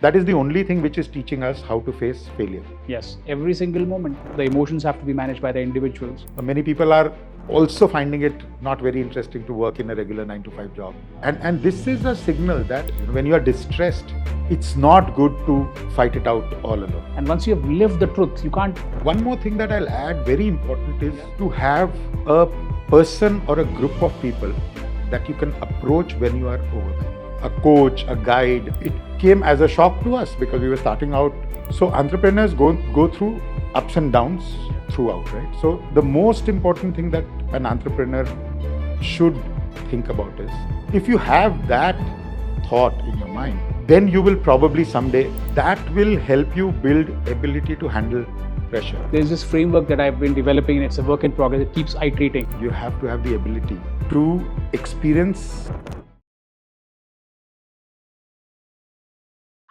That is the only thing which is teaching us how to face failure. Yes, every single moment. The emotions have to be managed by the individuals. Many people are also finding it not very interesting to work in a regular 9 to 5 job. And this is a signal that when you are distressed, it's not good to fight it out all alone. And once you have lived the truth, you can't. One more thing that I'll add, very important, is to have a person or a group of people that you can approach when you are overwhelmed. A coach, a guide. It came as a shock to us because we were starting out. So entrepreneurs go through ups and downs throughout, right? So the most important thing that an entrepreneur should think about is, if you have that thought in your mind, then you will probably someday, that will help you build ability to handle pressure. There's this framework that I've been developing, and it's a work in progress. It keeps iterating. You have to have the ability to experience.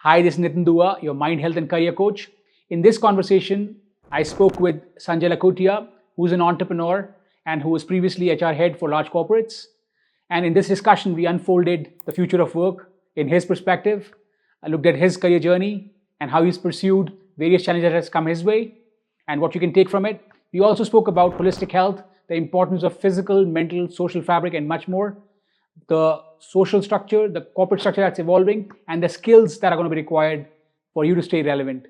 Hi, this is Nitin Dua, your mind, health and career coach. In this conversation, I spoke with Sanjay Lakhotia, who's an entrepreneur and who was previously HR head for large corporates. And in this discussion, we unfolded the future of work in his perspective. I looked at his career journey and how he's pursued various challenges that has come his way and what you can take from it. We also spoke about holistic health, the importance of physical, mental, social fabric, and much more. The social structure, the corporate structure that's evolving, and the skills that are going to be required for you to stay relevant.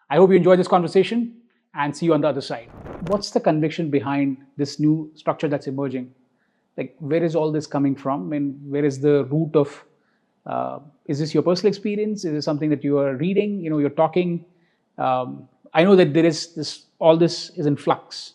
I hope you enjoyed this conversation and see you on the other side. What's the conviction behind this new structure that's emerging? Like, where is all this coming from, and where is the root of, is this your personal experience? Is it something that you are reading? You're talking. I know that there is this, all this is in flux.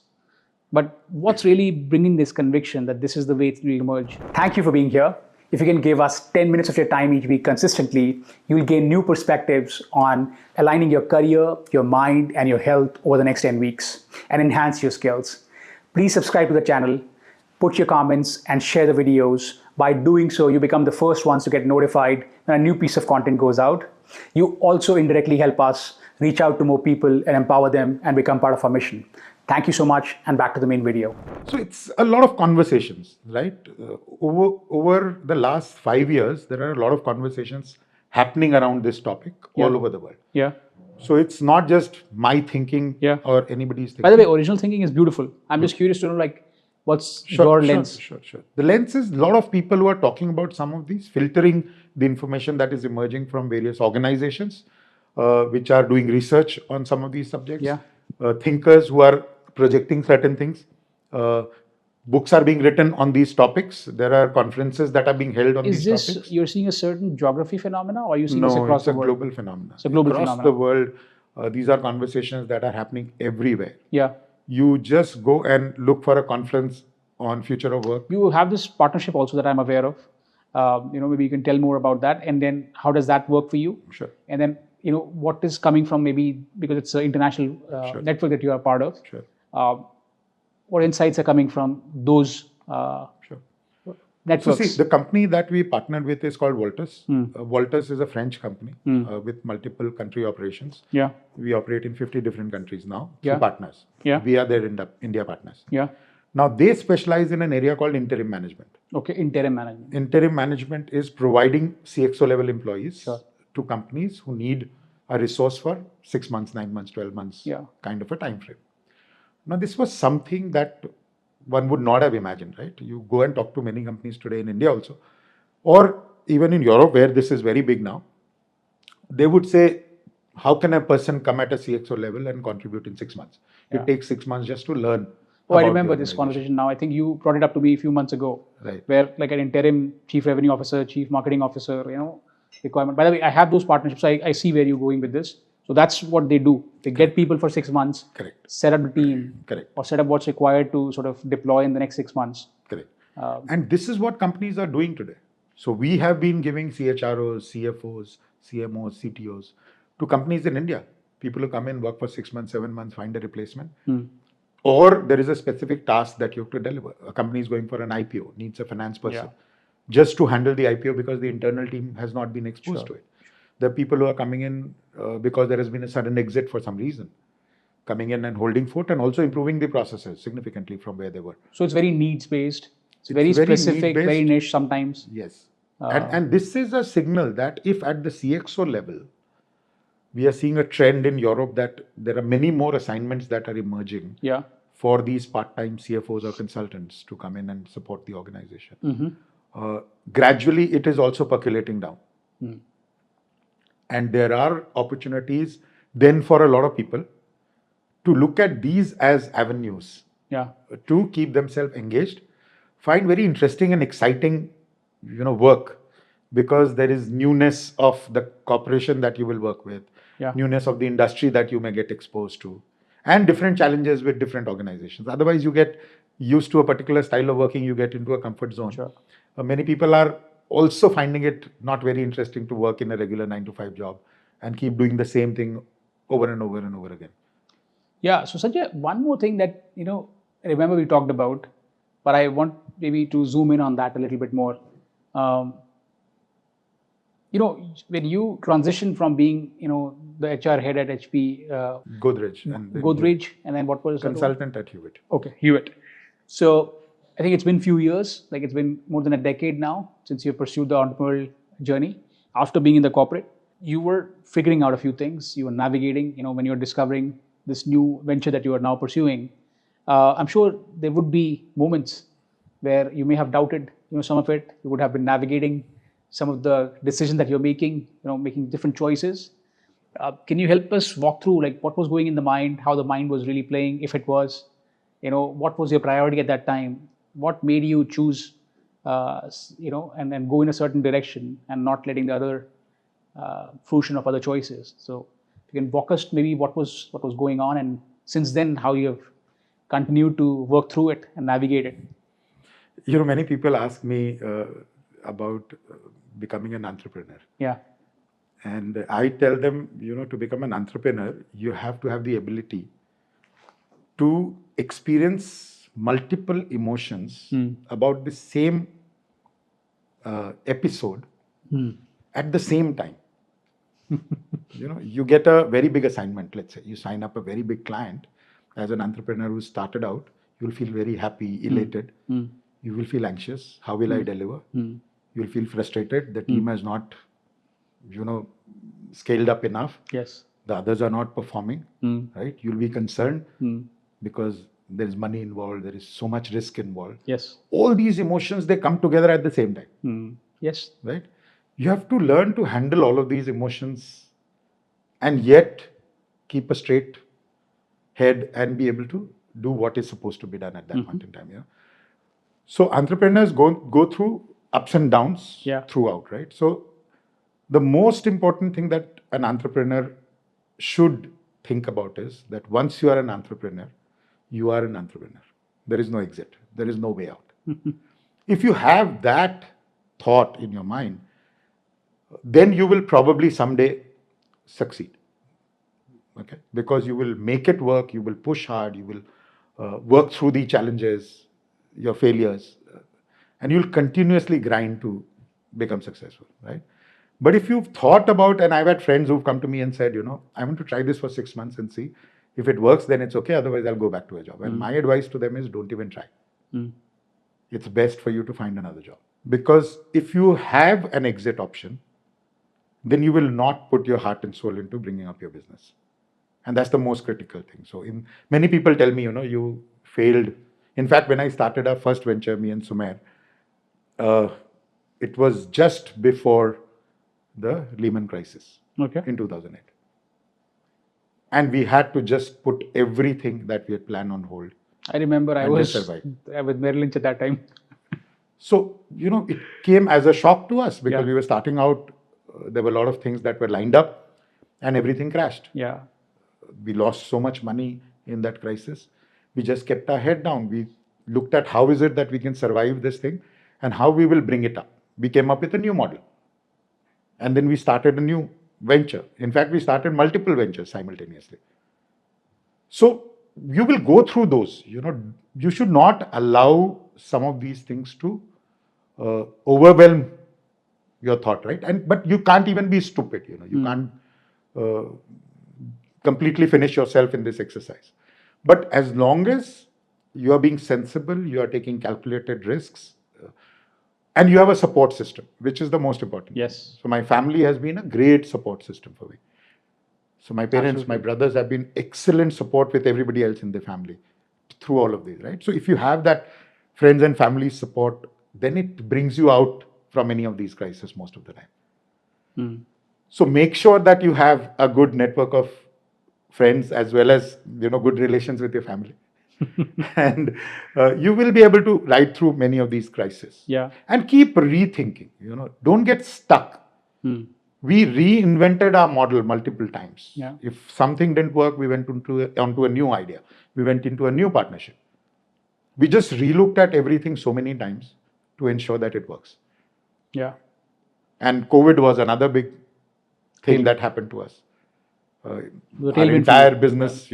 But what's really bringing this conviction that this is the way it will emerge? Thank you for being here. If you can give us 10 minutes of your time each week consistently, you will gain new perspectives on aligning your career, your mind, and your health over the next 10 weeks and enhance your skills. Please subscribe to the channel, put your comments, and share the videos. By doing so, you become the first ones to get notified when a new piece of content goes out. You also indirectly help us reach out to more people and empower them and become part of our mission. Thank you so much, and back to the main video. So it's a lot of conversations, right? Over the last 5 years, there are a lot of conversations happening around this topic all over the world. Yeah. So it's not just my thinking or anybody's thinking. By the way, original thinking is beautiful. I'm just curious to know, like, what's your lens? Sure. The lens is a lot of people who are talking about some of these, filtering the information that is emerging from various organizations which are doing research on some of these subjects. Yeah. Thinkers who are projecting certain things. Books are being written on these topics. There are conferences that are being held on these topics. Is this, you're seeing a certain geography phenomena, or are you seeing this across the world? No, it's a global phenomenon. It's a global across phenomenon. the world, these are conversations that are happening everywhere. Yeah. You just go and look for a conference on future of work. You have this partnership also that I'm aware of. Maybe you can tell more about that. And then how does that work for you? Sure. And then, what is coming from, maybe because it's an international network that you are part of. Sure. What insights are coming from those networks? So see, the company that we partnered with is called Voltus. Voltus is a French company with multiple country operations. Yeah. We operate in 50 different countries now through Yeah. partners. Yeah. We are their India partners. Yeah. Now they specialize in an area called interim management. Okay, interim management. Interim management is providing CXO level employees to companies who need a resource for 6 months, 9 months, 12 months, kind of a time frame. Now, this was something that one would not have imagined, right? You go and talk to many companies today in India also, or even in Europe where this is very big now. They would say, how can a person come at a CXO level and contribute in 6 months? It takes 6 months just to learn. Oh, I remember this conversation now. I think you brought it up to me a few months ago. Right. Where like an interim chief revenue officer, chief marketing officer, requirement. By the way, I have those partnerships. I see where you're going with this. So that's what they do. They get people for 6 months. Correct. Set up the team. Correct. Or set up what's required to sort of deploy in the next 6 months. Correct. And this is what companies are doing today. So we have been giving CHROs, CFOs, CMOs, CTOs to companies in India. People who come in, work for 6 months, 7 months, find a replacement. Or there is a specific task that you have to deliver. A company is going for an IPO, needs a finance person just to handle the IPO because the internal team has not been exposed to it. The people who are coming in because there has been a sudden exit for some reason, coming in and holding fort and also improving the processes significantly from where they were. So it's very needs-based. It's very specific, very niche sometimes. Yes. And this is a signal that if at the CXO level, we are seeing a trend in Europe that there are many more assignments that are emerging Yeah. for these part-time CFOs or consultants to come in and support the organization. Gradually, it is also percolating down. And there are opportunities then for a lot of people to look at these as avenues Yeah. to keep themselves engaged, find very interesting and exciting, work, because there is newness of the corporation that you will work with, Yeah. newness of the industry that you may get exposed to, and different challenges with different organizations. Otherwise, you get used to a particular style of working, you get into a comfort zone. Sure. Many people are also finding it not very interesting to work in a regular 9 to 5 job and keep doing the same thing over and over and over again. Yeah. So Sanjay, one more thing that, I remember we talked about, but I want maybe to zoom in on that a little bit more. When you transition from being, the HR head at HP, Godrej, and then Godrej, and then what was the other one? consultant at Hewitt. Okay, Hewitt. So I think it's been few years, like it's been more than a decade now since you pursued the entrepreneurial journey. After being in the corporate, you were figuring out a few things. You were navigating, when you were discovering this new venture that you are now pursuing. I'm sure there would be moments where you may have doubted, some of it. You would have been navigating some of the decisions that you're making, making different choices. Can you help us walk through like what was going in the mind, how the mind was really playing, if it was, what was your priority at that time? What made you choose, and go in a certain direction and not letting the other fruition of other choices? So if you can walk us maybe what was going on, and since then how you have continued to work through it and navigate it. Many people ask me about becoming an entrepreneur. Yeah. And I tell them, to become an entrepreneur, you have to have the ability to experience multiple emotions about the same episode at the same time. You get a very big assignment. Let's say you sign up a very big client. As an entrepreneur who started out, you'll feel very happy, elated. You will feel anxious. How will I deliver? You'll feel frustrated. The team has not, scaled up enough. Yes. The others are not performing, right? You'll be concerned because there is money involved. There is so much risk involved. Yes. All these emotions, they come together at the same time. Yes. Right? You have to learn to handle all of these emotions and yet keep a straight head and be able to do what is supposed to be done at that point in time. So entrepreneurs go through ups and downs throughout, right? So the most important thing that an entrepreneur should think about is that once you are an entrepreneur, you are an entrepreneur. There is no exit. There is no way out. If you have that thought in your mind, then you will probably someday succeed. Okay? Because you will make it work, you will push hard, you will work through the challenges, your failures, and you'll continuously grind to become successful, right? But if you've thought about, and I've had friends who've come to me and said, I want to try this for 6 months and see if it works, then it's okay. Otherwise, I'll go back to a job. And my advice to them is don't even try. It's best for you to find another job. Because if you have an exit option, then you will not put your heart and soul into bringing up your business. And that's the most critical thing. So many people tell me, you failed. In fact, when I started our first venture, me and Sumer, it was just before the Lehman crisis in 2008. And we had to just put everything that we had planned on hold. I remember I was with Merrill Lynch at that time. So, it came as a shock to us because we were starting out. There were a lot of things that were lined up and everything crashed. Yeah. We lost so much money in that crisis. We just kept our head down. We looked at how is it that we can survive this thing and how we will bring it up. We came up with a new model. And then we started a new venture. In fact, we started multiple ventures simultaneously. So you will go through those. You should not allow some of these things to overwhelm your thought, right? But you can't even be stupid. You can't completely finish yourself in this exercise. But as long as you are being sensible, you are taking calculated risks, and you have a support system, which is the most important. Yes. So my family has been a great support system for me. So my parents, my brothers have been excellent support with everybody else in the family through all of these, right? So if you have that friends and family support, then it brings you out from any of these crises most of the time. So make sure that you have a good network of friends as well as good relations with your family. And you will be able to ride through many of these crises. Yeah. And keep rethinking. Don't get stuck. We reinvented our model multiple times. Yeah. If something didn't work, we went onto a new idea. We went into a new partnership. We just relooked at everything so many times to ensure that it works. Yeah. And COVID was another big thing that happened to us. Our entire business,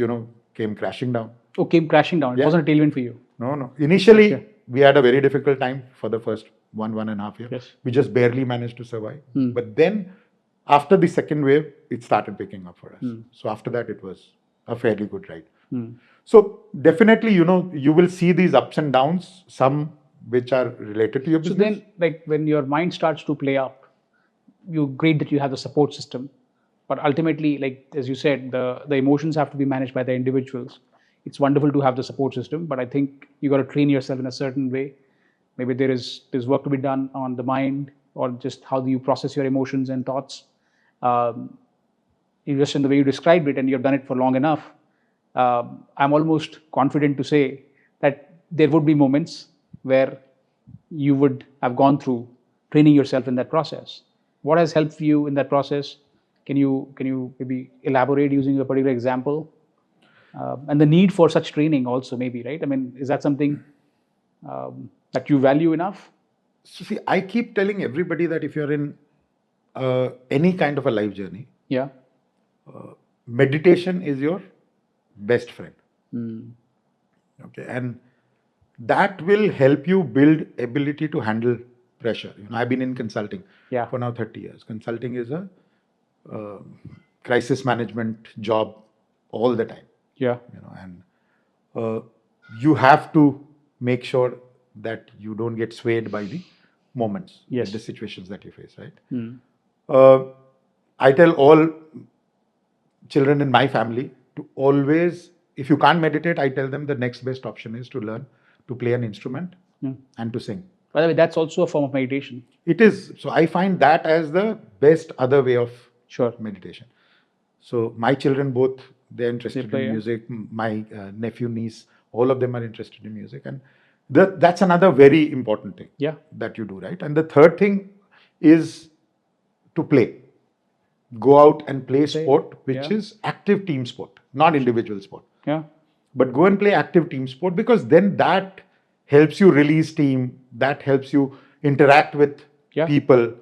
came crashing down. Oh, came crashing down. It wasn't a tailwind for you. No. Initially, we had a very difficult time for the first 1.5 years. Yes. We just barely managed to survive. But then, after the second wave, it started picking up for us. So after that, it was a fairly good ride. So definitely, you will see these ups and downs, some which are related to your business. So then, like when your mind starts to play up, great that you have the support system. But ultimately, like as you said, the emotions have to be managed by the individuals. It's wonderful to have the support system, but I think you got to train yourself in a certain way. Maybe there's work to be done on the mind, or just how do you process your emotions and thoughts. Just in the way you described it, and you've done it for long enough, I'm almost confident to say that there would be moments where you would have gone through training yourself in that process. What has helped you in that process? Can you maybe elaborate using a particular example? And the need for such training also, maybe, right? I mean, is that something that you value enough? So see, I keep telling everybody that if you're in any kind of a life journey, yeah, meditation is your best friend. Okay, and that will help you build ability to handle pressure. I've been in consulting for now 30 years. Consulting is a crisis management job all the time. Yeah. And you have to make sure that you don't get swayed by the moments, the situations that you face, right? I tell all children in my family to always, if you can't meditate, I tell them the next best option is to learn to play an instrument and to sing. By the way, that's also a form of meditation. It is. So I find that as the best other way of meditation. So my children both, they're interested in music. My nephew, niece, all of them are interested in music. And that's another very important thing that you do, right? And the third thing is to play. Go out and play sport, which is active team sport, not individual sport. Yeah. But go and play active team sport, because then that helps you release steam, that helps you interact with people.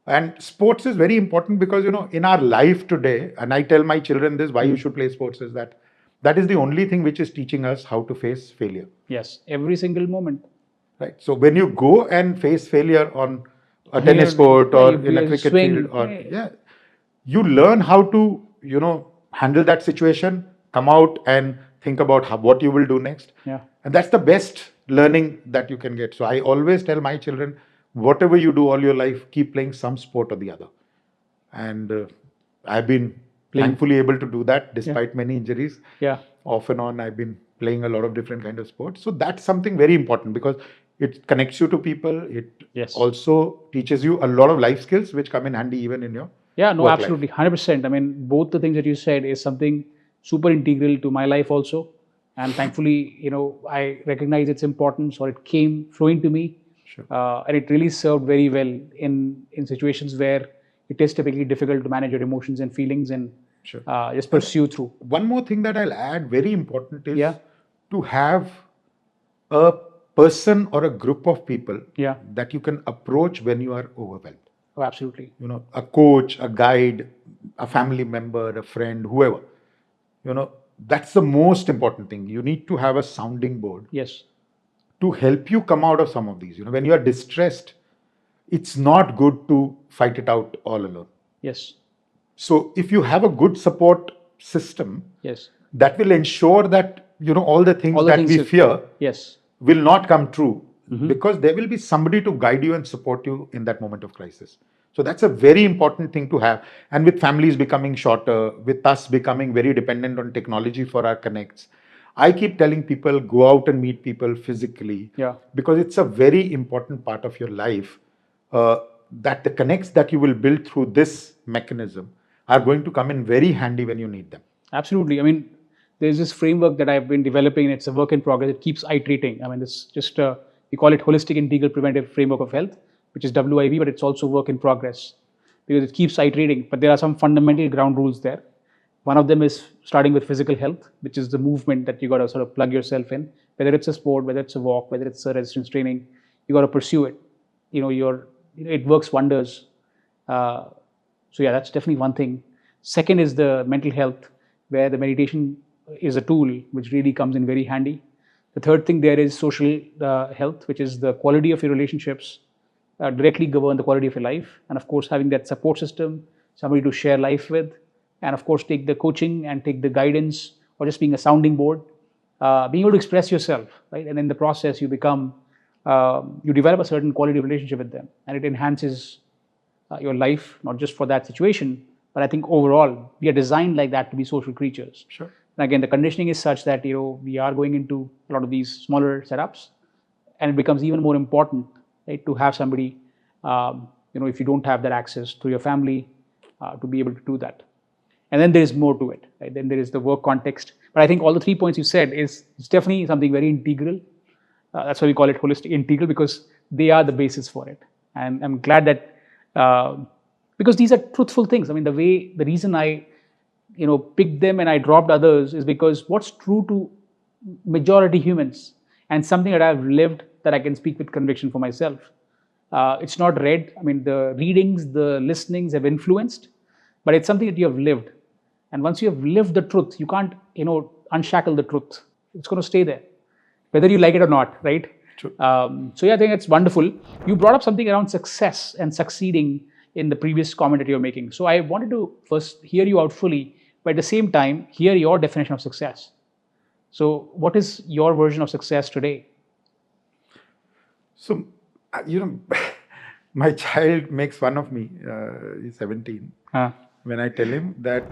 And sports is very important because, in our life today, and I tell my children this, why you should play sports is that is the only thing which is teaching us how to face failure. Yes, every single moment. Right. So when you go and face failure on a tennis court or in a cricket field, or you learn how to, handle that situation, come out and think about what you will do next. Yeah. And that's the best learning that you can get. So I always tell my children, whatever you do all your life, keep playing some sport or the other. And I've been thankfully able to do that despite many injuries. Yeah. Off and on, I've been playing a lot of different kind of sports. So that's something very important because it connects you to people. It also teaches you a lot of life skills which come in handy even in your work absolutely, life. 100%. I mean, both the things that you said is something super integral to my life also. And thankfully, I recognize its importance, or it came flowing to me. Sure. And it really served very well in situations where it is typically difficult to manage your emotions and feelings and just pursue through. One more thing that I'll add, very important, is to have a person or a group of people that you can approach when you are overwhelmed. Oh, absolutely. A coach, a guide, a family member, a friend, whoever. That's the most important thing. You need to have a sounding board. Yes. To help you come out of some of these. When you are distressed, it's not good to fight it out all alone. Yes. So if you have a good support system, that will ensure that, all the things we fear will not come true, because there will be somebody to guide you and support you in that moment of crisis. So that's a very important thing to have. And with families becoming shorter, with us becoming very dependent on technology for our connects, I keep telling people go out and meet people physically, because it's a very important part of your life, that the connects that you will build through this mechanism are going to come in very handy when you need them. Absolutely. I mean, there's this framework that I've been developing. It's a work in progress. It keeps iterating. I mean, it's just we call it holistic integral preventive framework of health, which is WIP, but it's also work in progress because it keeps iterating. But there are some fundamental ground rules there. One of them is starting with physical health, which is the movement that you got to sort of plug yourself in. Whether it's a sport, whether it's a walk, whether it's a resistance training, you got to pursue it. It works wonders. So yeah, that's definitely one thing. Second is the mental health, where the meditation is a tool which really comes in very handy. The third thing there is social health, which is the quality of your relationships directly govern the quality of your life. And of course, having that support system, somebody to share life with, and of course, take the coaching and take the guidance, or just being a sounding board, being able to express yourself, right? And in the process, you become, you develop a certain quality of relationship with them, and it enhances your life, not just for that situation, but I think overall, we are designed like that to be social creatures. Sure. And again, the conditioning is such that we are going into a lot of these smaller setups, and it becomes even more important, right, to have somebody, if you don't have that access to your family, to be able to do that. And then there is more to it, right? Then there is the work context. But I think all the 3 points you said is definitely something very integral. That's why we call it holistic integral, because they are the basis for it. And I'm glad that because these are truthful things. I mean, the reason I picked them and I dropped others is because what's true to majority humans, and something that I've lived, that I can speak with conviction for myself. It's not read. I mean, the readings, the listenings have influenced, but it's something that you have lived. And once you have lived the truth, you can't unshackle the truth. It's going to stay there, whether you like it or not, right? True. So yeah, I think it's wonderful. You brought up something around success and succeeding in the previous comment that you're making. So I wanted to first hear you out fully, but at the same time, hear your definition of success. So what is your version of success today? So, my child makes fun of me, he's 17, when I tell him that